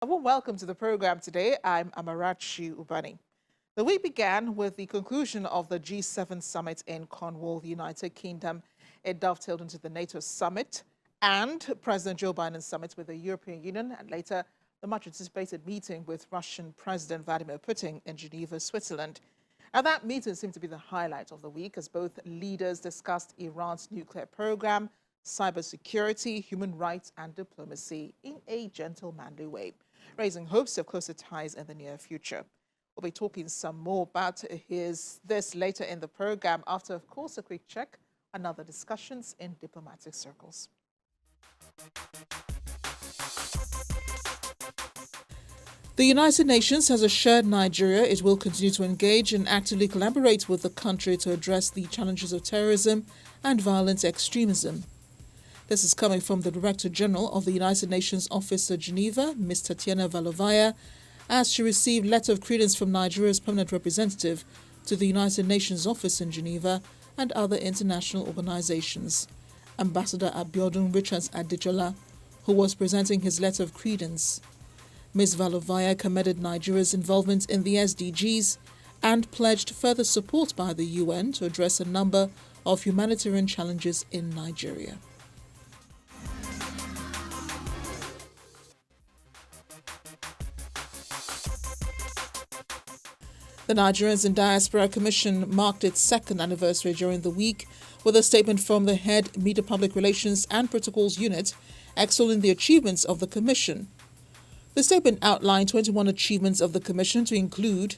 A warm welcome to the program today. I'm Amarachi Ubani. The week began with the conclusion of the G7 summit in Cornwall, the United Kingdom. It dovetailed into the NATO summit and President Joe Biden's summit with the European Union, and later the much anticipated meeting with Russian President Vladimir Putin in Geneva, Switzerland. Now, that meeting seemed to be the highlight of the week as both leaders discussed Iran's nuclear program, cybersecurity, human rights, and diplomacy in a gentlemanly way, raising hopes of closer ties in the near future. We'll be talking some more about this later in the program after, of course, a quick check on other discussions in diplomatic circles. The United Nations has assured Nigeria it will continue to engage and actively collaborate with the country to address the challenges of terrorism and violent extremism. This is coming from the Director General of the United Nations Office at Geneva, Ms. Tatiana Valovaya, as she received letter of credence from Nigeria's permanent representative to the United Nations Office in Geneva and other international organizations, Ambassador Abiodun Richards Adejola, who was presenting his letter of credence. Ms. Valovaya commended Nigeria's involvement in the SDGs and pledged further support by the UN to address a number of humanitarian challenges in Nigeria. The Nigerians in Diaspora Commission marked its second anniversary during the week with a statement from the head Media Public Relations and Protocols Unit extolling the achievements of the Commission. The statement outlined 21 achievements of the Commission to include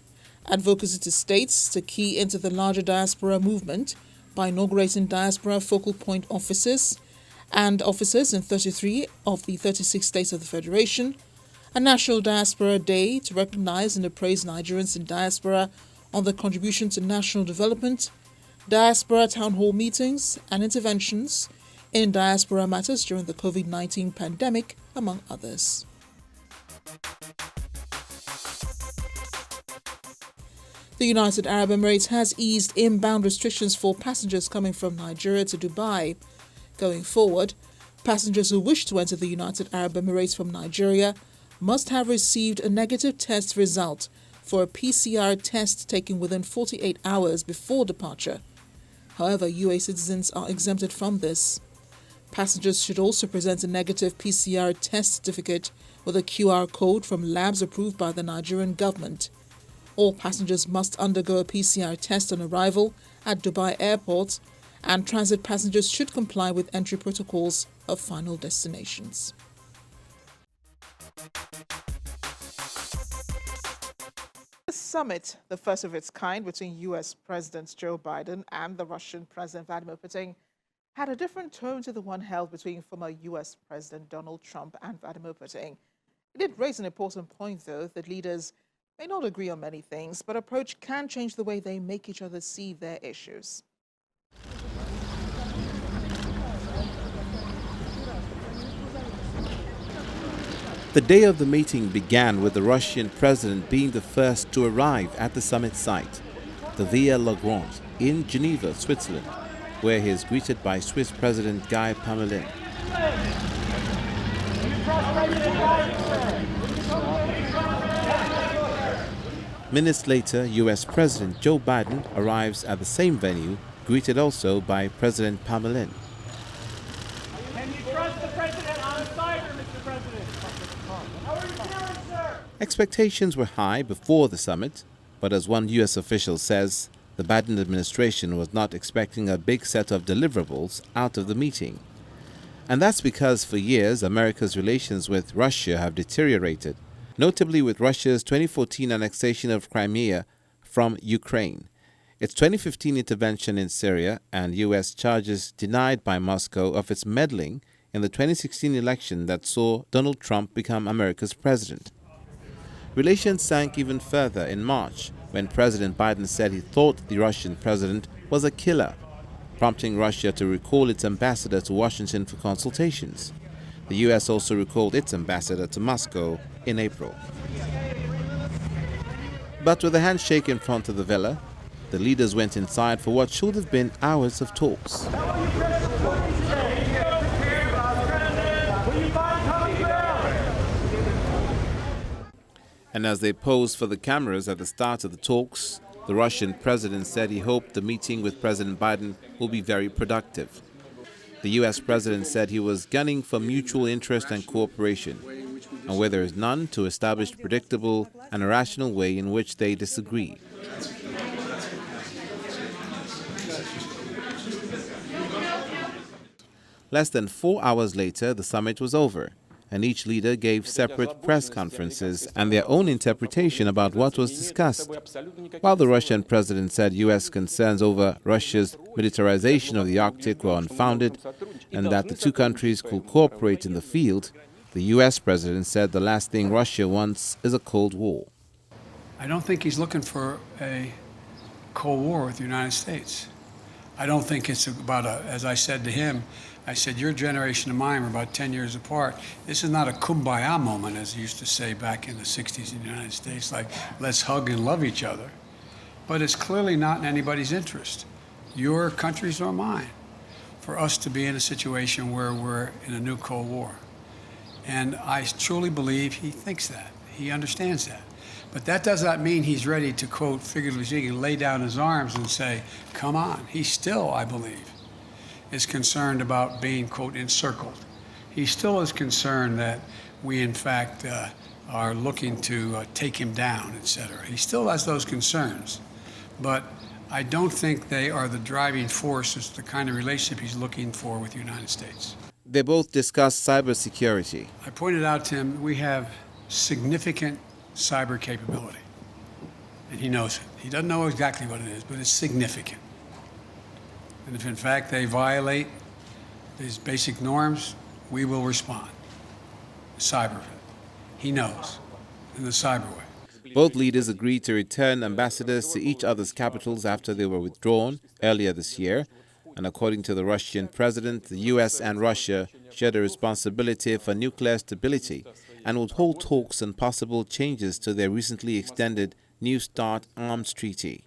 advocacy to states to key into the larger diaspora movement by inaugurating diaspora focal point offices and offices in 33 of the 36 states of the Federation, a National Diaspora Day to recognize and appraise Nigerians in diaspora on their contribution to national development, diaspora town hall meetings and interventions in diaspora matters during the COVID-19 pandemic, among others. The United Arab Emirates has eased inbound restrictions for passengers coming from Nigeria to Dubai. Going forward, passengers who wish to enter the United Arab Emirates from Nigeria must have received a negative test result for a PCR test taken within 48 hours before departure. However, UAE citizens are exempted from this. Passengers should also present a negative PCR test certificate with a QR code from labs approved by the Nigerian government. All passengers must undergo a PCR test on arrival at Dubai Airport, and transit passengers should comply with entry protocols of final destinations. The summit, the first of its kind between U.S. President Joe Biden and the Russian President Vladimir Putin, had a different tone to the one held between former U.S. President Donald Trump and Vladimir Putin. It did raise an important point, though, that leaders may not agree on many things, but approach can change the way they make each other see their issues. The day of the meeting began with the Russian president being the first to arrive at the summit site, the Via La Grande, in Geneva, Switzerland, where he is greeted by Swiss President Guy Parmelin. Minutes later, U.S. President Joe Biden arrives at the same venue, greeted also by President Parmelin. Can you trust the president on cyber, Mr. President? How are you feeling, sir? Expectations were high before the summit, but as one U.S. official says, the Biden administration was not expecting a big set of deliverables out of the meeting. And that's because for years, America's relations with Russia have deteriorated, notably with Russia's 2014 annexation of Crimea from Ukraine, its 2015 intervention in Syria, and U.S. charges denied by Moscow of its meddling in the 2016 election that saw Donald Trump become America's president. Relations sank even further in March when President Biden said he thought the Russian president was a killer, prompting Russia to recall its ambassador to Washington for consultations. The U.S. also recalled its ambassador to Moscow in April. But with a handshake in front of the villa, the leaders went inside for what should have been hours of talks. And as they posed for the cameras at the start of the talks, the Russian president said he hoped the meeting with President Biden will be very productive. The U.S. president said he was gunning for mutual interest and cooperation, and where there is none, to establish a predictable and a rational way in which they disagree. Less than 4 hours later, the summit was over, and each leader gave separate press conferences and their own interpretation about what was discussed. While the Russian president said U.S. concerns over Russia's militarization of the Arctic were unfounded and that the two countries could cooperate in the field, the U.S. president said the last thing Russia wants is a Cold War. I don't think he's looking for a Cold War with the United States. I don't think it's about as I said to him, I said, your generation and mine are about 10 years apart. This is not a kumbaya moment, as they used to say back in the 60s in the United States, like, let's hug and love each other. But it's clearly not in anybody's interest, your country's or mine, for us to be in a situation where we're in a new Cold War. And I truly believe he thinks that. He understands that. But that does not mean he's ready to, quote, figuratively speaking, lay down his arms and say, come on. He still, I believe, is concerned about being, quote, encircled. He still is concerned that we, in fact, are looking to take him down, etc. He still has those concerns. But I don't think they are the driving force as the kind of relationship he's looking for with the United States. They both discussed cybersecurity. I pointed out to him we have significant cyber capability. And he knows it. He doesn't know exactly what it is, but it's significant. And if in fact they violate these basic norms, we will respond. Cyber. He knows. In the cyber way. Both leaders agreed to return ambassadors to each other's capitals after they were withdrawn earlier this year. And according to the Russian president, the U.S. and Russia share the responsibility for nuclear stability and would hold talks on possible changes to their recently extended New START arms treaty.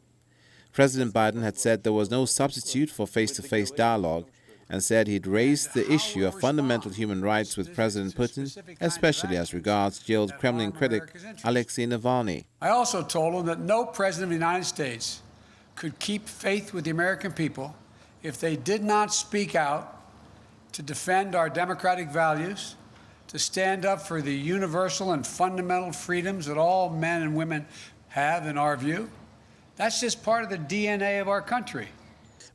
President Biden had said there was no substitute for face-to-face dialogue and said he'd raised the issue of fundamental human rights with President Putin, especially as regards jailed Kremlin critic Alexei Navalny. I also told him that no president of the United States could keep faith with the American people if they did not speak out to defend our democratic values, to stand up for the universal and fundamental freedoms that all men and women have in our view. That's just part of the DNA of our country.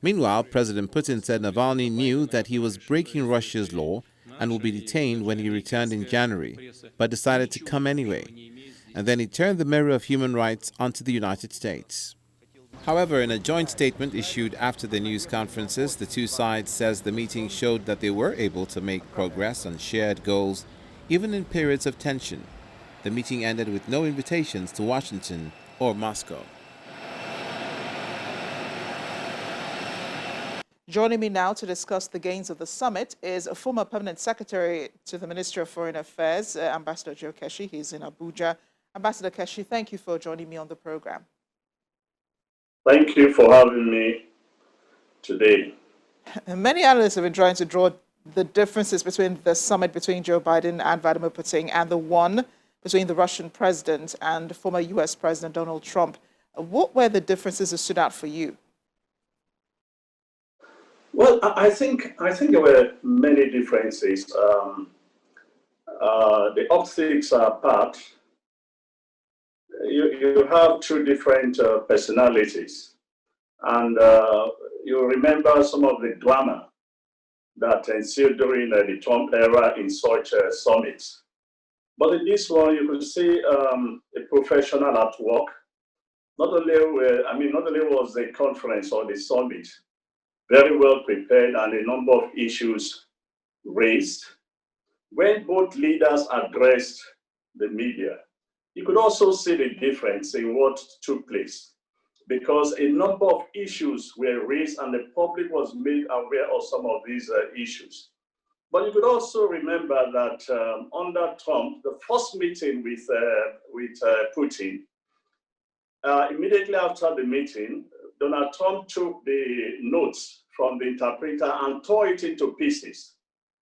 Meanwhile, President Putin said Navalny knew that he was breaking Russia's law and would be detained when he returned in January, but decided to come anyway. And then he turned the mirror of human rights onto the United States. However, in a joint statement issued after the news conferences, the two sides says the meeting showed that they were able to make progress on shared goals, even in periods of tension. The meeting ended with no invitations to Washington or Moscow. Joining me now to discuss the gains of the summit is a former permanent secretary to the Ministry of Foreign Affairs, Ambassador Joe Keshi. He's in Abuja. Ambassador Keshi, thank you for joining me on the program. Thank you for having me today. Many analysts have been trying to draw the differences between the summit between Joe Biden and Vladimir Putin and the one between the Russian president and former U.S. President Donald Trump. What were the differences that stood out for you? Well, I think there were many differences. The optics are apart. You have two different personalities, and you remember some of the drama that ensued during the Trump era in such summits. But in this one, you could see a professional at work. Not only was the conference or the summit very well prepared and a number of issues raised. When both leaders addressed the media, you could also see the difference in what took place, because a number of issues were raised and the public was made aware of some of these issues. But you could also remember that under Trump, the first meeting with Putin, immediately after the meeting, Donald Trump took the notes from the interpreter and tore it into pieces.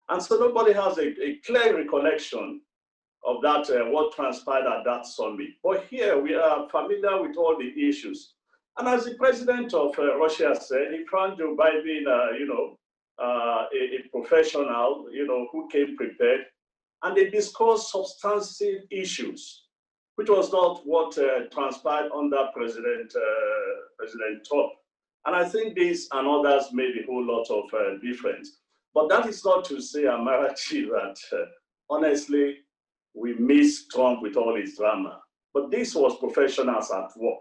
And so nobody has a clear recollection that what transpired at that summit. But here we are familiar with all the issues. And as the president of Russia said, he found Joe Biden, a professional, who came prepared, and they discussed substantive issues, which was not what transpired under President Trump. And I think this and others made a whole lot of difference. But that is not to say, Amarachi, that honestly, we miss Trump with all his drama. But this was professionals at work.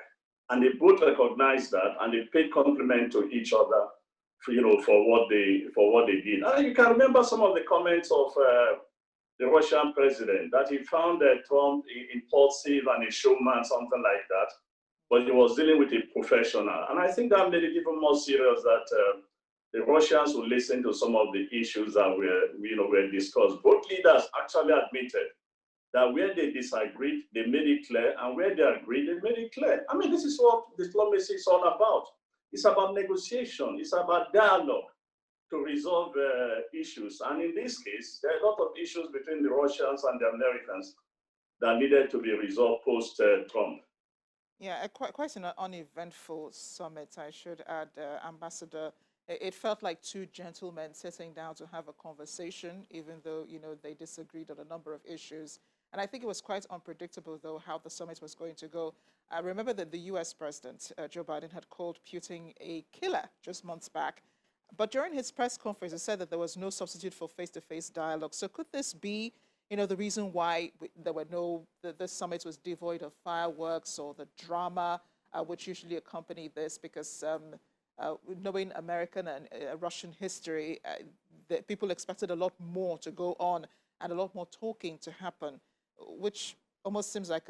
And they both recognized that, and they paid compliment to each other for what they did. And you can remember some of the comments of the Russian president, that he found Trump impulsive and a showman, something like that. But he was dealing with a professional. And I think that made it even more serious that the Russians would listen to some of the issues that were discussed. Both leaders actually admitted that where they disagreed, they made it clear, and where they agreed, they made it clear. I mean, this is what diplomacy is all about. It's about negotiation. It's about dialogue to resolve issues. And in this case, there are a lot of issues between the Russians and the Americans that needed to be resolved post-Trump. Yeah, quite an uneventful summit, I should add, Ambassador. It felt like two gentlemen sitting down to have a conversation, even though, they disagreed on a number of issues. And I think it was quite unpredictable, though, how the summit was going to go. I remember that the U.S. President, Joe Biden, had called Putin a killer just months back. But during his press conference, he said that there was no substitute for face-to-face dialogue. So could this be, the reason why this summit was devoid of fireworks or the drama which usually accompany this? Because knowing American and Russian history, people expected a lot more to go on and a lot more talking to happen, which almost seems like,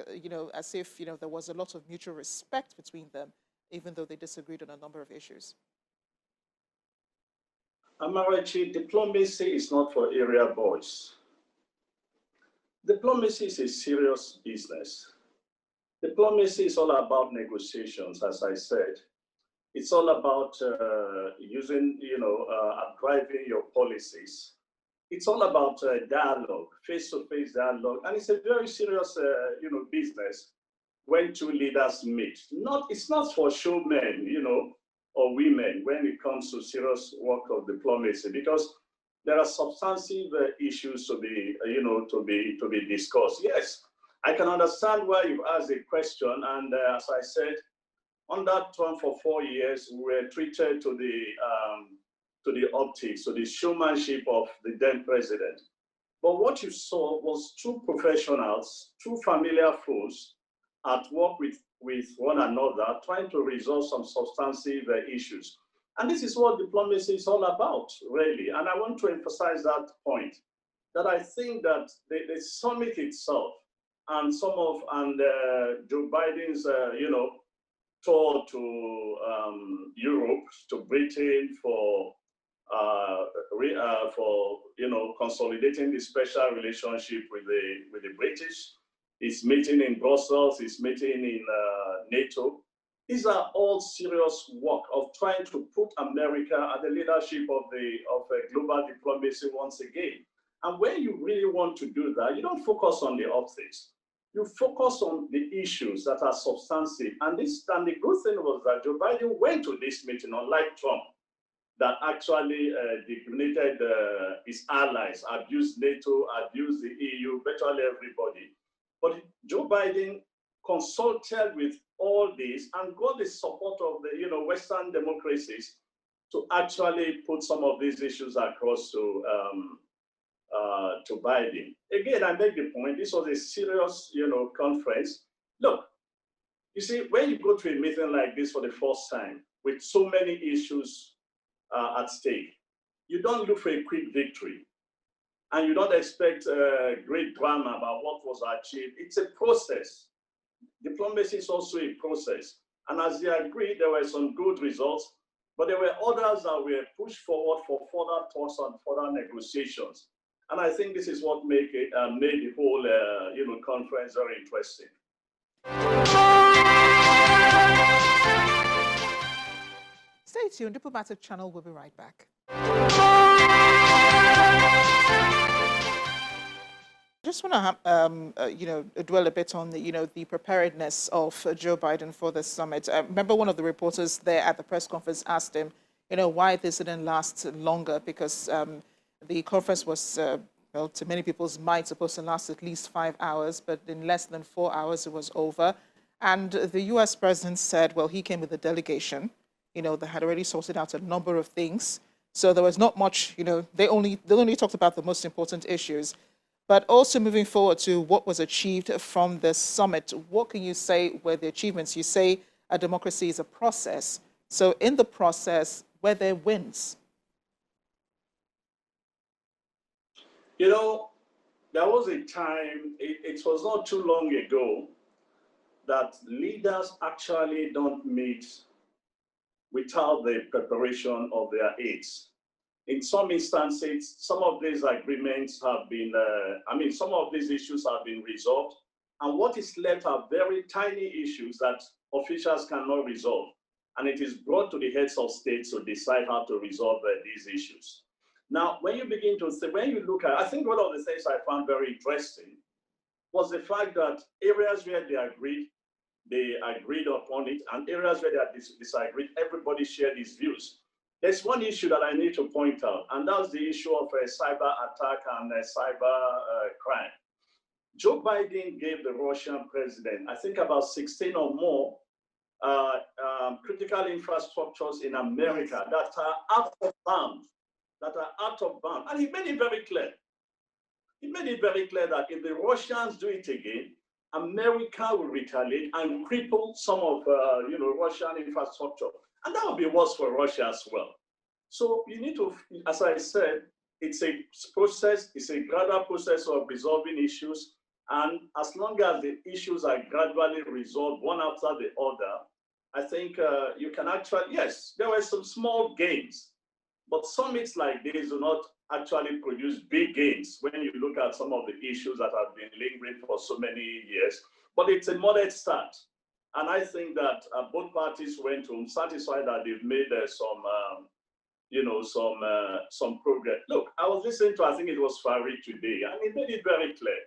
as if, there was a lot of mutual respect between them, even though they disagreed on a number of issues. Amarachi, diplomacy is not for area boys. Diplomacy is a serious business. Diplomacy is all about negotiations, as I said. It's all about driving your policies. It's all about dialogue, face-to-face dialogue, and it's a very serious, business when two leaders meet. It's not for showmen, or women when it comes to serious work of diplomacy, because there are substantive issues to be discussed. Yes, I can understand why you asked a question, and as I said, under Trump for 4 years, we were treated to the optics, to the showmanship of the then president. But what you saw was two professionals, two familiar foes at work with one another, trying to resolve some substantive issues. And this is what diplomacy is all about, really. And I want to emphasize that point, that I think that the summit itself and Joe Biden's, tour to Europe, to Britain for consolidating the special relationship with the British. His meeting in Brussels, his meeting in NATO. These are all serious work of trying to put America at the leadership of global diplomacy once again. And when you really want to do that, you don't focus on the optics. You focus on the issues that are substantive. And the good thing was that Joe Biden went to this meeting, unlike Trump, that actually discriminated his allies, abused NATO, abused the EU, virtually everybody. But Joe Biden consulted with all this and got the support of the Western democracies to actually put some of these issues across to Biden. Again, I make the point, this was a serious conference. Look, you see, when you go to a meeting like this for the first time with so many issues at stake, you don't look for a quick victory. And you don't expect great drama about what was achieved. It's a process. Diplomacy is also a process. And as they agreed, there were some good results, but there were others that were pushed forward for further talks and further negotiations. And I think this is what made the whole conference very interesting. Stay tuned. Diplomatic Channel will be right back. Just want to, dwell a bit on the preparedness of Joe Biden for this summit. I remember one of the reporters there at the press conference asked him, why this didn't last longer, because the conference was, well, to many people's mind, supposed to last at least 5 hours, but in less than 4 hours it was over. And the U.S. president said, well, he came with a delegation, that had already sorted out a number of things. So there was not much, they only talked about the most important issues. But also moving forward to what was achieved from the summit, what can you say were the achievements? You say a democracy is a process. So in the process, were there wins? There was a time, it was not too long ago, that leaders actually don't meet without the preparation of their aides. In some instances, some of these agreements have been, some of these issues have been resolved. And what is left are very tiny issues that officials cannot resolve. And it is brought to the heads of states to decide how to resolve these issues. Now, when you begin to say, when you look at, I think one of the things I found very interesting was the fact that areas where they agreed upon it, and areas where they disagreed, everybody shared his views. There's one issue that I need to point out, and that's the issue of a cyber attack and cyber crime. Joe Biden gave the Russian president, I think, about 16 or more critical infrastructures in America that are out of bounds, And he made it very clear. He made it very clear that if the Russians do it again, America will retaliate and cripple some of Russian infrastructure. And that would be worse for Russia as well. So you need to, as I said, it's a process, it's a gradual process of resolving issues. And as long as the issues are gradually resolved one after the other, I think you can actually, yes, there were some small gains, but summits like this do not actually produce big gains when you look at some of the issues that have been lingering for so many years. But it's a modest start. And I think that both parties went home satisfied that they've made some progress. Look, I was listening to, I think it was Farid today, and he made it very clear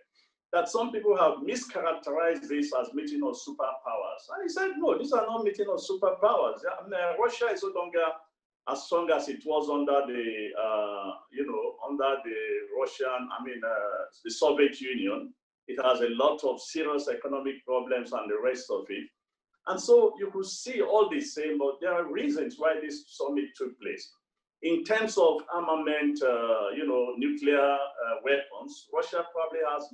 that some people have mischaracterized this as meeting of superpowers. And he said, no, these are not meeting of superpowers. Russia is no longer as strong as it was under the, the Soviet Union. It has a lot of serious economic problems and the rest of it. And so you could see all the same, but there are reasons why this summit took place. In terms of armament, nuclear weapons, Russia probably has as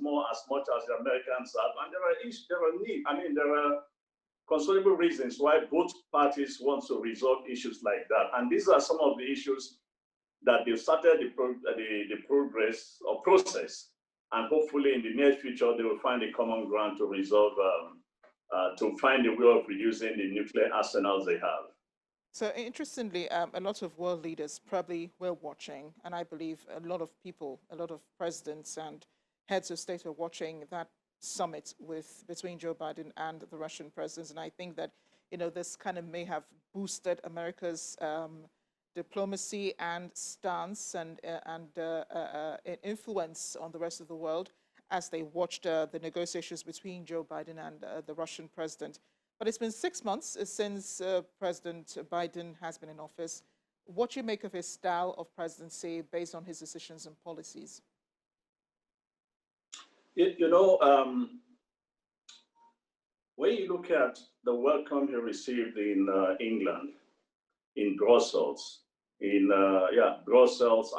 much as the Americans have, and there are considerable reasons why both parties want to resolve issues like that. And these are some of the issues that they've started the progress or process, and hopefully in the near future they will find a common ground to resolve, to find a way of reducing the nuclear arsenals they have. So interestingly, a lot of world leaders probably were watching, and I believe a lot of people, a lot of presidents and heads of state were watching that summit between Joe Biden and the Russian president. And I think that, this kind of may have boosted America's diplomacy and stance and influence on the rest of the world as they watched the negotiations between Joe Biden and the Russian president. But it's been 6 months since President Biden has been in office. What do you make of his style of presidency based on his decisions and policies? When you look at the welcome he received in England, in Brussels, Brussels,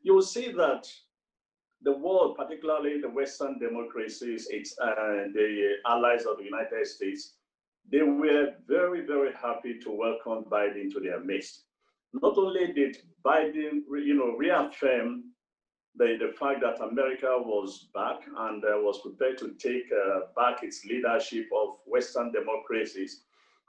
you will see that the world, particularly the Western democracies, the allies of the United States, they were very, very happy to welcome Biden to their midst. Not only did Biden, reaffirm the fact that America was back and was prepared to take back its leadership of Western democracies,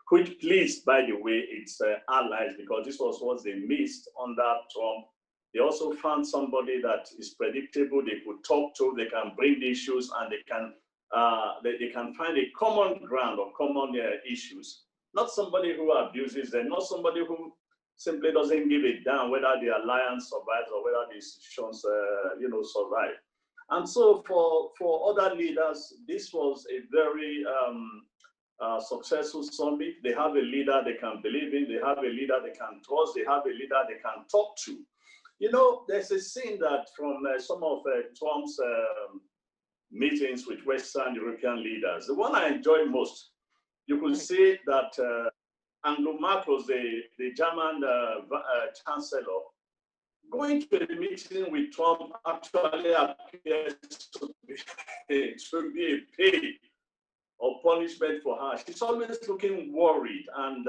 which pleased, by the way, its allies, because this was what they missed under Trump. They also found somebody that is predictable, they could talk to, they can bring the issues, and they can find a common ground or common issues. Not somebody who abuses them, not somebody who simply doesn't give a damn whether the alliance survives or whether the institutions, survive. And so for other leaders, this was a very successful summit. They have a leader they can believe in. They have a leader they can trust. They have a leader they can talk to. You know, there's a scene that from some of Trump's meetings with Western European leaders, the one I enjoy most, you could see that Angela Merkel, the German chancellor, going to a meeting with Trump actually appears to be a pay or punishment for her. She's always looking worried and,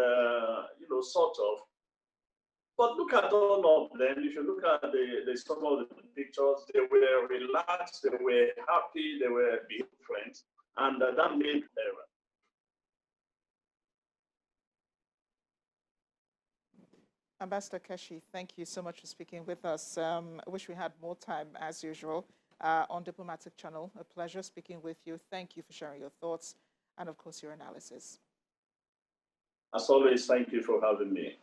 sort of. But look at all of them. If you look at some of the pictures, they were relaxed, they were happy, they were big friends, and that made error. Ambassador Keshi, thank you so much for speaking with us. I wish we had more time, as usual, on Diplomatic Channel. A pleasure speaking with you. Thank you for sharing your thoughts and, of course, your analysis. As always, thank you for having me.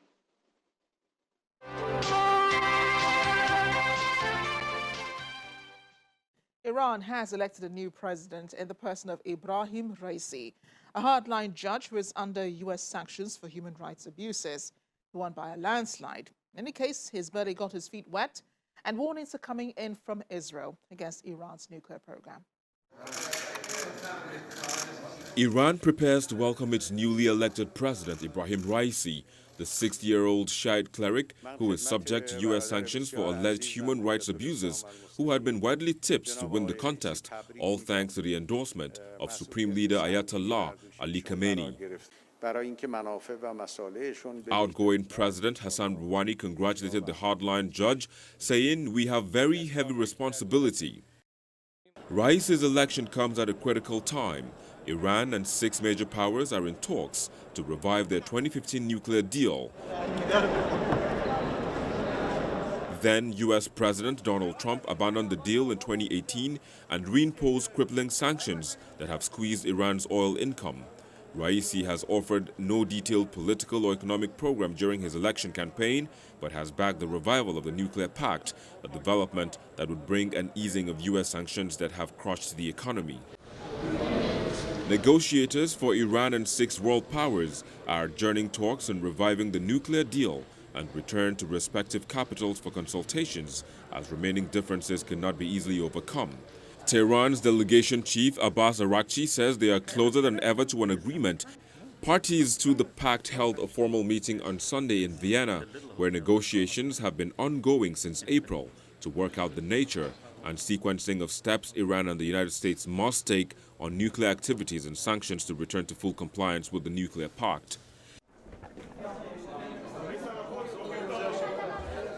Iran has elected a new president in the person of Ibrahim Raisi, a hardline judge who is under U.S. sanctions for human rights abuses. He won by a landslide. In any case, his verdict got his feet wet, and warnings are coming in from Israel against Iran's nuclear program. Iran prepares to welcome its newly elected president, Ibrahim Raisi, the 60-year-old Shiite cleric who is subject to U.S. sanctions for alleged human rights abuses, who had been widely tipped to win the contest, all thanks to the endorsement of Supreme Leader Ayatollah Ali Khamenei. Outgoing President Hassan Rouhani congratulated the hardline judge, saying, "We have very heavy responsibility." Raisi's election comes at a critical time. Iran and 6 major powers are in talks to revive their 2015 nuclear deal. Then U.S. President Donald Trump abandoned the deal in 2018 and reimposed crippling sanctions that have squeezed Iran's oil income. Raisi has offered no detailed political or economic program during his election campaign, but has backed the revival of the nuclear pact, a development that would bring an easing of U.S. sanctions that have crushed the economy. Negotiators for Iran and 6 world powers are adjourning talks on reviving the nuclear deal and return to respective capitals for consultations, as remaining differences cannot be easily overcome. Tehran's delegation chief Abbas Araghchi says they are closer than ever to an agreement. Parties to the pact held a formal meeting on Sunday in Vienna, where negotiations have been ongoing since April to work out the nature and sequencing of steps Iran and the United States must take on nuclear activities and sanctions to return to full compliance with the nuclear pact.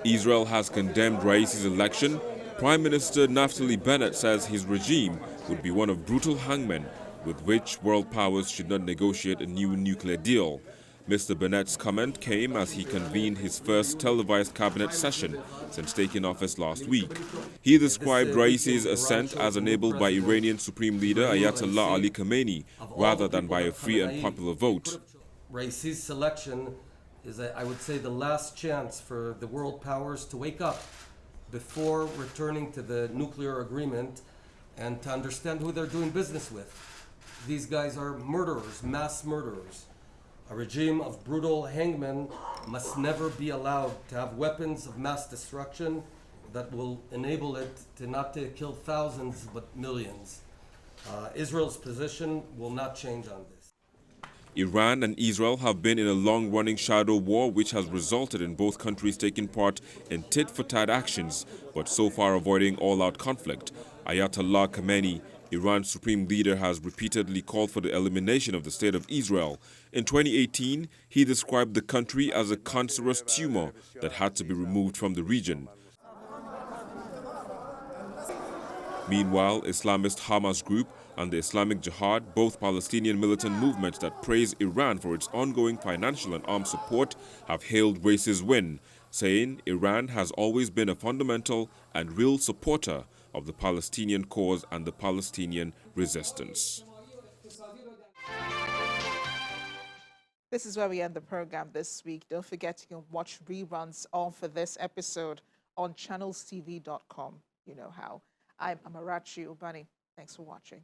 Israel has condemned Raisi's election. Prime Minister Naftali Bennett says his regime would be one of brutal hangmen with which world powers should not negotiate a new nuclear deal. Mr. Bennett's comment came as he convened his first televised cabinet session since taking office last week. He described Raisi's ascent as enabled by Iranian Supreme Leader Ayatollah Ali Khamenei rather than by a free and popular vote. Raisi's selection is, I would say, the last chance for the world powers to wake up before returning to the nuclear agreement and to understand who they're doing business with. These guys are murderers, mass murderers. A regime of brutal hangmen must never be allowed to have weapons of mass destruction that will enable it to not to kill thousands but millions. Israel's position will not change on this. Iran and Israel have been in a long-running shadow war which has resulted in both countries taking part in tit-for-tat actions, but so far avoiding all-out conflict. Ayatollah Khamenei, Iran's supreme leader, has repeatedly called for the elimination of the State of Israel. In 2018, he described the country as a cancerous tumor that had to be removed from the region. Meanwhile, Islamist Hamas Group and the Islamic Jihad, both Palestinian militant movements that praise Iran for its ongoing financial and armed support, have hailed Raisi's win, saying Iran has always been a fundamental and real supporter of the Palestinian cause and the Palestinian resistance. This is where we end the program this week. Don't forget you can watch reruns of this episode on channelstv.com. You know how. I'm Amarachi Ubani. Thanks for watching.